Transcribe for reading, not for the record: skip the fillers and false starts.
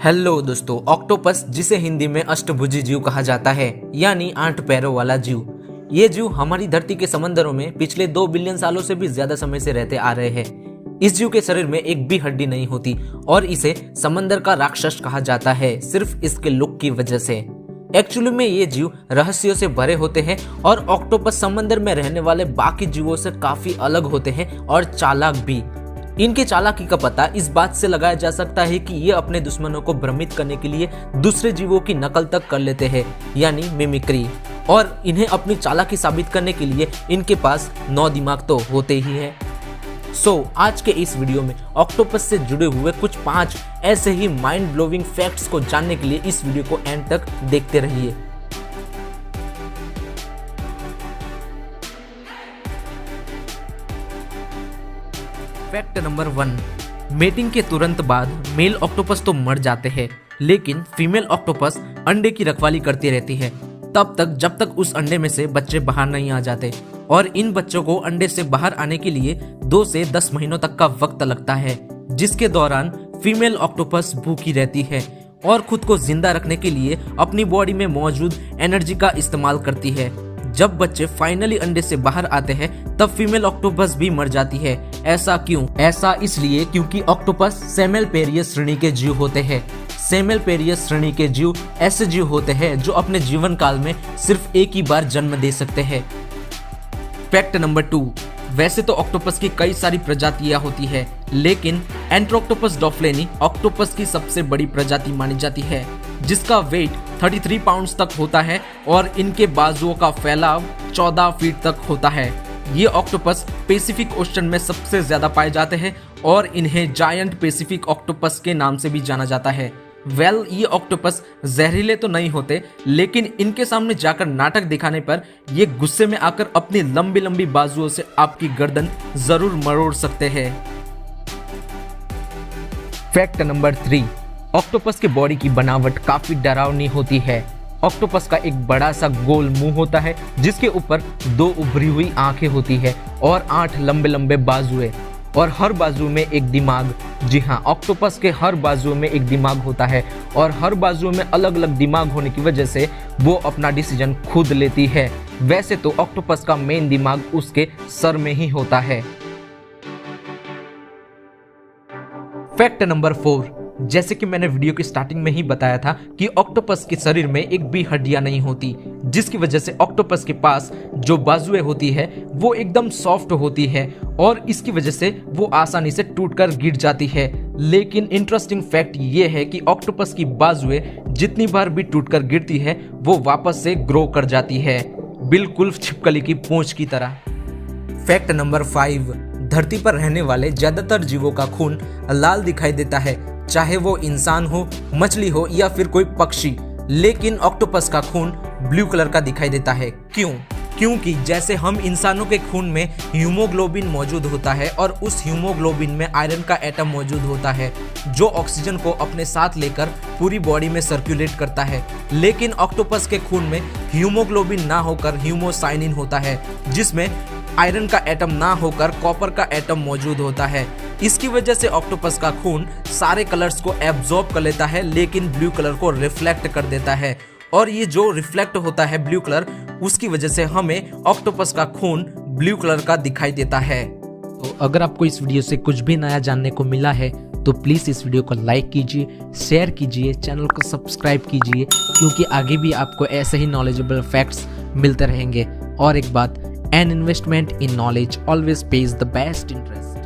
Hello दोस्तों, octopus जिसे हिंदी में अष्टभुजी जीव कहा जाता है यानी 8 पैरों वाला जीव। ये जीव हमारी धरती के समंदरों में पिछले 2 बिलियन सालों से भी ज्यादा समय से रहते आ रहे हैं। इस जीव के शरीर में एक भी हड्डी नहीं होती और इसे समंदर का राक्षस कहा जाता है सिर्फ इसके लुक की वजह से। एक्चुअली में ये जीव रहस्यों से भरे होते हैं और ऑक्टोपस समंदर में रहने वाले बाकी जीवों से काफी अलग होते हैं और चालाक भी। इनकी चालाकी का पता इस बात से लगाया जा सकता है कि ये अपने दुश्मनों को भ्रमित करने के लिए दूसरे जीवों की नकल तक कर लेते हैं यानी मिमिक्री, और इन्हें अपनी चालाकी साबित करने के लिए इनके पास 9 दिमाग तो होते ही है। आज के इस वीडियो में ऑक्टोपस से जुड़े हुए कुछ 5 ऐसे ही माइंड ब्लोइंग फैक्ट्स को जानने के लिए इस वीडियो को एंड तक देखते रहिए। फैक्ट नंबर 1, मेटिंग के तुरंत बाद मेल ऑक्टोपस तो मर जाते हैं, लेकिन फीमेल ऑक्टोपस अंडे की रखवाली करती रहती है तब तक जब तक उस अंडे में से बच्चे बाहर नहीं आ जाते, और इन बच्चों को अंडे से बाहर आने के लिए 2 से 10 महीनों तक का वक्त लगता है, जिसके दौरान फीमेल ऑक्टोपस भूखी रहती है और खुद को जिंदा रखने के लिए अपनी बॉडी में मौजूद एनर्जी का इस्तेमाल करती है। जब बच्चे फाइनली अंडे से बाहर आते हैं तब फीमेल ऑक्टोपस भी मर जाती है। ऐसा क्यों? ऐसा इसलिए क्योंकि ऑक्टोपस सेमेल्पेरियस श्रेणी के जीव होते हैं। सेमेल्पेरियस श्रेणी के जीव ऐसे जीव होते हैं जो अपने जीवन काल में सिर्फ एक ही बार जन्म दे सकते हैं। फैक्ट नंबर 2, वैसे तो ऑक्टोपस की कई सारी प्रजातियां होती है, लेकिन एंट्रोक्टोपस डॉफ्लेनी ऑक्टोपस की सबसे बड़ी प्रजाति मानी जाती है, जिसका वेट 33 पाउंड्स तक होता है और इनके बाजुओं का फैलाव 14 फीट तक होता है। ये ऑक्टोपस पैसिफिक ओशन में सबसे ज्यादा पाए जाते हैं और इन्हें जायंट पैसिफिक ऑक्टोपस के नाम से भी जाना जाता है। ये ऑक्टोपस जहरीले तो नहीं होते, लेकिन इनके सामने जाकर नाटक दिखाने पर ये गुस्से में आकर अपनी लंबी लंबी बाजुओं से आपकी गर्दन जरूर मरोड़ सकते हैं। फैक्ट नंबर 3, ऑक्टोपस के बॉडी की बनावट काफी डरावनी होती है। ऑक्टोपस का एक बड़ा सा गोल मुंह होता है जिसके ऊपर 2 उभरी हुई आंखें होती है और 8 लंबे लंबे बाजुएं और हर बाजू में एक दिमाग। जी हाँ, ऑक्टोपस के हर बाजू में एक दिमाग होता है और हर बाजू में अलग अलग दिमाग होने की वजह से वो अपना डिसीजन खुद लेती है। वैसे तो ऑक्टोपस का मेन दिमाग उसके सर में ही होता है। फैक्ट नंबर 4, जैसे कि मैंने वीडियो की स्टार्टिंग में ही बताया था कि ऑक्टोपस के शरीर में एक भी हड्डियां नहीं होती, जिसकी वजह से ऑक्टोपस के पास जो बाजुएं होती है वो एकदम सॉफ्ट होती है और इसकी वजह से वो आसानी से टूटकर गिर जाती है। लेकिन इंटरेस्टिंग फैक्ट ये है कि ऑक्टोपस की बाजुएं जितनी बार भी टूटकर गिरती है वो वापस से ग्रो कर जाती है, बिल्कुल छिपकली की पूंछ की तरह। फैक्ट नंबर 5, धरती पर रहने वाले ज्यादातर जीवों का खून लाल दिखाई देता है, चाहे वो इंसान हो, मछली हो या फिर कोई पक्षी, लेकिन ऑक्टोपस का खून ब्लू कलर का दिखाई देता है। क्यों? क्योंकि जैसे हम इंसानों के खून में हीमोग्लोबिन मौजूद होता है और उस हीमोग्लोबिन में आयरन का एटम मौजूद होता है जो ऑक्सीजन को अपने साथ लेकर पूरी बॉडी में सर्कुलेट करता है, लेकिन ऑक्टोपस के खून में हीमोग्लोबिन ना होकर हीमोसाइनिन होता है, जिसमें आयरन का एटम ना होकर कॉपर का एटम मौजूद होता है। इसकी वजह से ऑक्टोपस का खून सारे कलर्स को एब्जॉर्ब कर लेता है, लेकिन ब्लू कलर को रिफ्लेक्ट कर देता है, और ये जो रिफ्लेक्ट होता है ब्लू कलर, उसकी वजह से हमें ऑक्टोपस का खून ब्लू कलर का दिखाई देता है। तो अगर आपको इस वीडियो से कुछ भी नया जानने को मिला है तो प्लीज इस वीडियो को लाइक कीजिए, शेयर कीजिए, चैनल को सब्सक्राइब कीजिए, क्योंकि आगे भी आपको ऐसे ही नॉलेजेबल फैक्ट्स मिलते रहेंगे। और एक बात, an investment in knowledge always page the best interest.